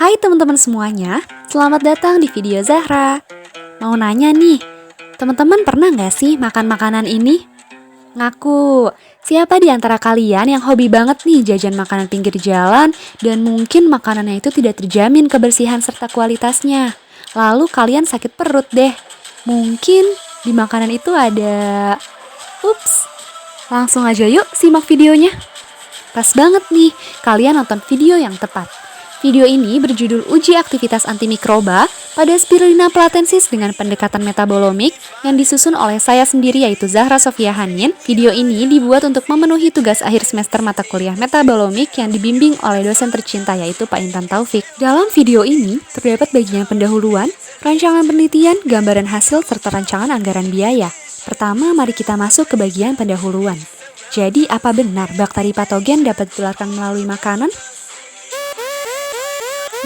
Hai teman-teman semuanya, selamat datang di video Zahra. Mau nanya nih, teman-teman pernah nggak sih makan makanan ini? Ngaku, siapa di antara kalian yang hobi banget nih jajan makanan pinggir jalan dan mungkin makanannya itu tidak terjamin kebersihan serta kualitasnya? Lalu kalian sakit perut deh. Mungkin di makanan itu ada... Ups, langsung aja yuk simak videonya. Pas banget nih, kalian nonton video yang tepat. Video ini berjudul Uji Aktivitas Antimikroba pada Spirulina platensis dengan pendekatan metabolomik yang disusun oleh saya sendiri yaitu Zahra Sofia Hanin. Video ini dibuat untuk memenuhi tugas akhir semester mata kuliah metabolomik yang dibimbing oleh dosen tercinta yaitu Pak Intan Taufik. Dalam video ini terdapat bagian pendahuluan, rancangan penelitian, gambaran hasil, serta rancangan anggaran biaya. Pertama, mari kita masuk ke bagian pendahuluan. Jadi, apa benar bakteri patogen dapat ditularkan melalui makanan?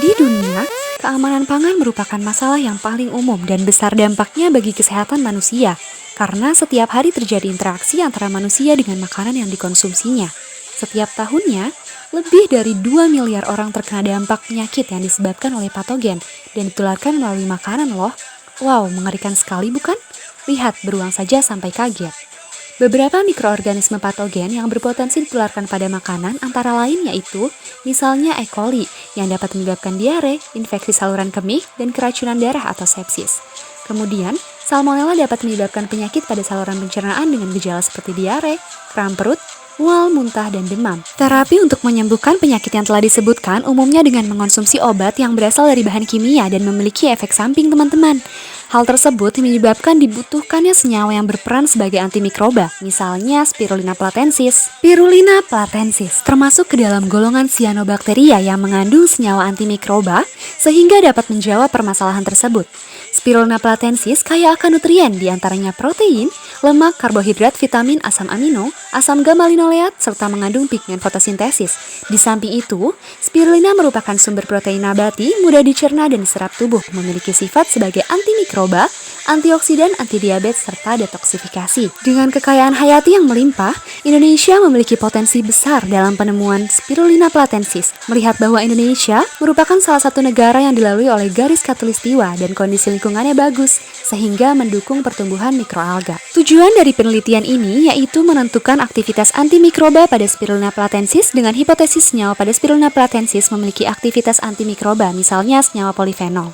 Di dunia, keamanan pangan merupakan masalah yang paling umum dan besar dampaknya bagi kesehatan manusia, karena setiap hari terjadi interaksi antara manusia dengan makanan yang dikonsumsinya. Setiap tahunnya, lebih dari 2 miliar orang terkena dampak penyakit yang disebabkan oleh patogen dan ditularkan melalui makanan loh. Wow, mengerikan sekali bukan? Lihat, beruang saja sampai kaget. Beberapa mikroorganisme patogen yang berpotensi ditularkan pada makanan antara lain yaitu misalnya E. coli yang dapat menyebabkan diare, infeksi saluran kemih, dan keracunan darah atau sepsis. Kemudian, Salmonella dapat menyebabkan penyakit pada saluran pencernaan dengan gejala seperti diare, kram perut, mual, muntah, dan demam. Terapi untuk menyembuhkan penyakit yang telah disebutkan umumnya dengan mengonsumsi obat yang berasal dari bahan kimia dan memiliki efek samping teman-teman. Hal tersebut menyebabkan dibutuhkannya senyawa yang berperan sebagai antimikroba, misalnya Spirulina platensis. Spirulina platensis termasuk ke dalam golongan cyanobacteria yang mengandung senyawa antimikroba sehingga dapat menjawab permasalahan tersebut. Spirulina platensis kaya akan nutrien diantaranya protein, lemak, karbohidrat, vitamin, asam amino, asam gamma linoleat, serta mengandung pigmen fotosintesis. Di samping itu, spirulina merupakan sumber protein nabati, mudah dicerna dan diserap tubuh, memiliki sifat sebagai antimikroba, antioksidan, antidiabetes, serta detoksifikasi. Dengan kekayaan hayati yang melimpah, Indonesia memiliki potensi besar dalam penemuan Spirulina platensis. Melihat bahwa Indonesia merupakan salah satu negara yang dilalui oleh garis khatulistiwa dan kondisi lingkungannya bagus, sehingga mendukung pertumbuhan mikroalga. Tujuan dari penelitian ini yaitu menentukan aktivitas antimikroba pada Spirulina platensis dengan hipotesis senyawa pada Spirulina platensis memiliki aktivitas antimikroba, misalnya senyawa polifenol.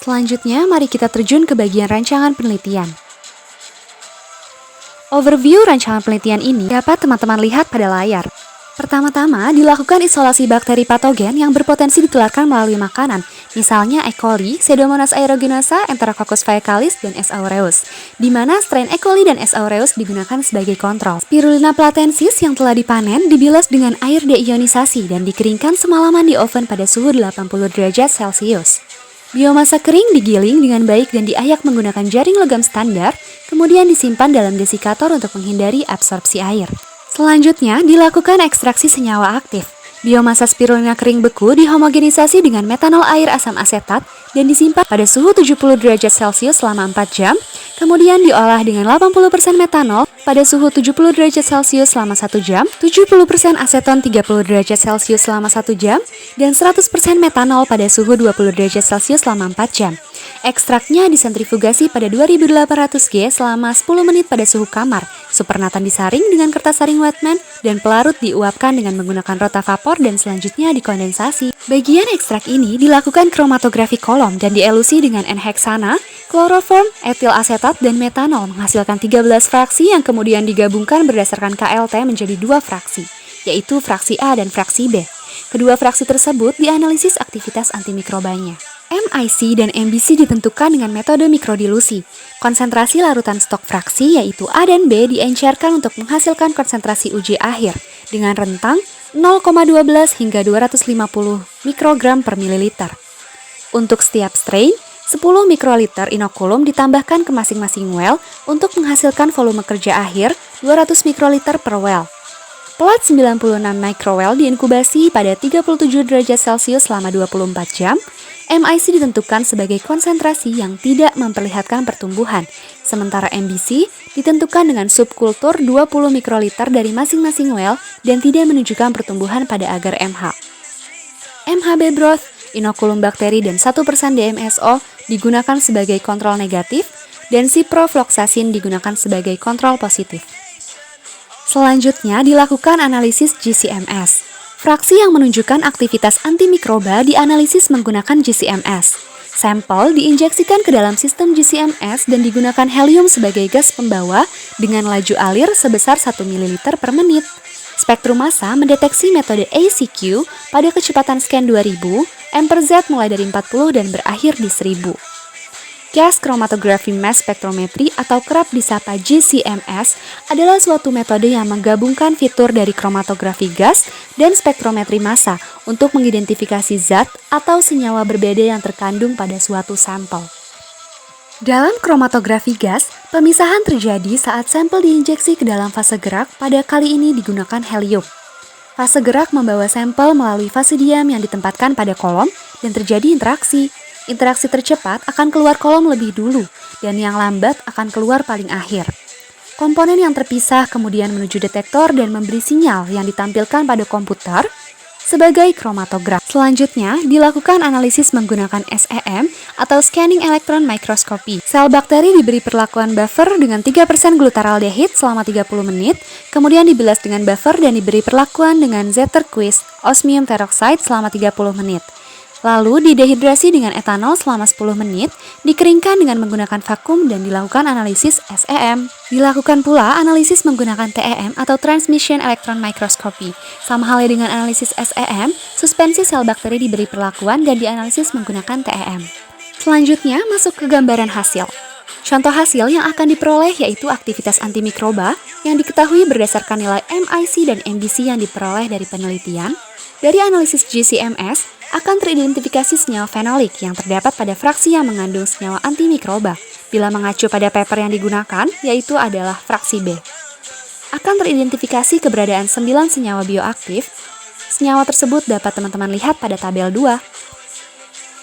Selanjutnya, mari kita terjun ke bagian rancangan penelitian. Overview rancangan penelitian ini dapat teman-teman lihat pada layar. Pertama-tama, dilakukan isolasi bakteri patogen yang berpotensi ditularkan melalui makanan, misalnya E. coli, Pseudomonas aeruginosa, Enterococcus faecalis, dan S. aureus, di mana strain E. coli dan S. aureus digunakan sebagai kontrol. Spirulina platensis yang telah dipanen dibilas dengan air deionisasi dan dikeringkan semalaman di oven pada suhu 80 derajat Celcius. Biomasa kering digiling dengan baik dan diayak menggunakan jaring logam standar, kemudian disimpan dalam desikator untuk menghindari absorpsi air. Selanjutnya, dilakukan ekstraksi senyawa aktif. Biomasa spirulina kering beku dihomogenisasi dengan metanol air asam asetat dan disimpan pada suhu 70 derajat Celcius selama 4 jam, kemudian diolah dengan 80% metanol pada suhu 70 derajat Celcius selama 1 jam, 70% aseton 30 derajat Celcius selama 1 jam, dan 100% metanol pada suhu 20 derajat Celcius selama 4 jam. Ekstraknya disentrifugasi pada 2800 G selama 10 menit pada suhu kamar. Supernatan disaring dengan kertas saring wetman dan pelarut diuapkan dengan menggunakan rotavapor dan selanjutnya dikondensasi. Bagian ekstrak ini dilakukan kromatografi kolom dan dielusi dengan N-heksana, kloroform, etil asetat, dan metanol menghasilkan 13 fraksi yang kemudian digabungkan berdasarkan KLT menjadi 2 fraksi, yaitu fraksi A dan fraksi B. Kedua fraksi tersebut dianalisis aktivitas antimikrobanya. MIC dan MBC ditentukan dengan metode mikrodilusi. Konsentrasi larutan stok fraksi yaitu A dan B diencerkan untuk menghasilkan konsentrasi uji akhir dengan rentang 0,12 hingga 250 mikrogram per mililiter. Untuk setiap strain, 10 mikroliter inokulum ditambahkan ke masing-masing well untuk menghasilkan volume kerja akhir 200 mikroliter per well. Plat 96 microwell diinkubasi pada 37 derajat Celcius selama 24 jam. MIC ditentukan sebagai konsentrasi yang tidak memperlihatkan pertumbuhan, sementara MBC ditentukan dengan subkultur 20 mikroliter dari masing-masing well dan tidak menunjukkan pertumbuhan pada agar MH. MHB broth inokulum bakteri dan 1% DMSO digunakan sebagai kontrol negatif, dan ciprofloxacin digunakan sebagai kontrol positif. Selanjutnya dilakukan analisis GC-MS. Fraksi yang menunjukkan aktivitas antimikroba dianalisis menggunakan GC-MS. Sampel diinjeksikan ke dalam sistem GC-MS dan digunakan helium sebagai gas pembawa dengan laju alir sebesar 1 ml per menit. Spektrum massa mendeteksi metode ACQ pada kecepatan scan 2000, M/Z mulai dari 40 dan berakhir di 1000. Gas Chromatography Mass Spectrometry atau kerap disapa GC-MS adalah suatu metode yang menggabungkan fitur dari kromatografi gas dan spektrometri massa untuk mengidentifikasi zat atau senyawa berbeda yang terkandung pada suatu sampel. Dalam kromatografi gas, pemisahan terjadi saat sampel diinjeksi ke dalam fase gerak, pada kali ini digunakan helium. Fase gerak membawa sampel melalui fase diam yang ditempatkan pada kolom dan terjadi interaksi. Interaksi tercepat akan keluar kolom lebih dulu, dan yang lambat akan keluar paling akhir. Komponen yang terpisah kemudian menuju detektor dan memberi sinyal yang ditampilkan pada komputer sebagai kromatograf. Selanjutnya, dilakukan analisis menggunakan SEM atau Scanning Electron Microscopy. Sel bakteri diberi perlakuan buffer dengan 3% glutaraldehyde selama 30 menit, kemudian dibilas dengan buffer dan diberi perlakuan dengan Z-turquoise osmium peroxide selama 30 menit. Lalu didehidrasi dengan etanol selama 10 menit, dikeringkan dengan menggunakan vakum dan dilakukan analisis SEM. Dilakukan pula analisis menggunakan TEM atau Transmission Electron Microscopy. Sama halnya dengan analisis SEM, suspensi sel bakteri diberi perlakuan dan dianalisis menggunakan TEM. Selanjutnya masuk ke gambaran hasil. Contoh hasil yang akan diperoleh yaitu aktivitas antimikroba yang diketahui berdasarkan nilai MIC dan MBC yang diperoleh dari penelitian. Dari analisis GC-MS, akan teridentifikasi senyawa fenolik yang terdapat pada fraksi yang mengandung senyawa antimikroba. Bila mengacu pada paper yang digunakan, yaitu adalah fraksi B. Akan teridentifikasi keberadaan 9 senyawa bioaktif. Senyawa tersebut dapat teman-teman lihat pada tabel 2.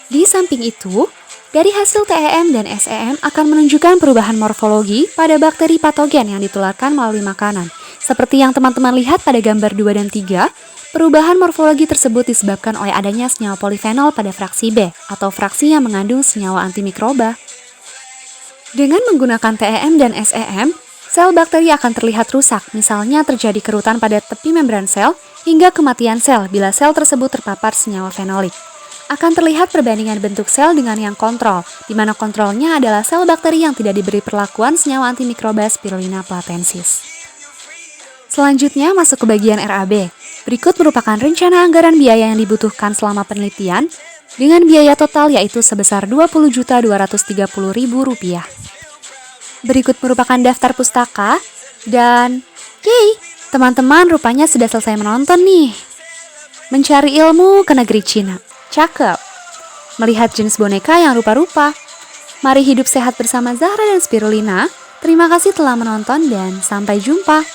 Di samping itu, dari hasil TEM dan SEM akan menunjukkan perubahan morfologi pada bakteri patogen yang ditularkan melalui makanan. Seperti yang teman-teman lihat pada gambar 2 dan 3, perubahan morfologi tersebut disebabkan oleh adanya senyawa polifenol pada fraksi B atau fraksi yang mengandung senyawa antimikroba. Dengan menggunakan TEM dan SEM, sel bakteri akan terlihat rusak, misalnya terjadi kerutan pada tepi membran sel hingga kematian sel bila sel tersebut terpapar senyawa fenolik. Akan terlihat perbandingan bentuk sel dengan yang kontrol, di mana kontrolnya adalah sel bakteri yang tidak diberi perlakuan senyawa antimikroba Spirulina platensis. Selanjutnya masuk ke bagian RAB. Berikut merupakan rencana anggaran biaya yang dibutuhkan selama penelitian dengan biaya total yaitu sebesar Rp20.230.000. Berikut merupakan daftar pustaka dan yeay, teman-teman rupanya sudah selesai menonton nih. Mencari ilmu ke negeri Cina. Cakep. Melihat jenis boneka yang rupa-rupa. Mari hidup sehat bersama Zahra dan Spirulina. Terima kasih telah menonton dan sampai jumpa.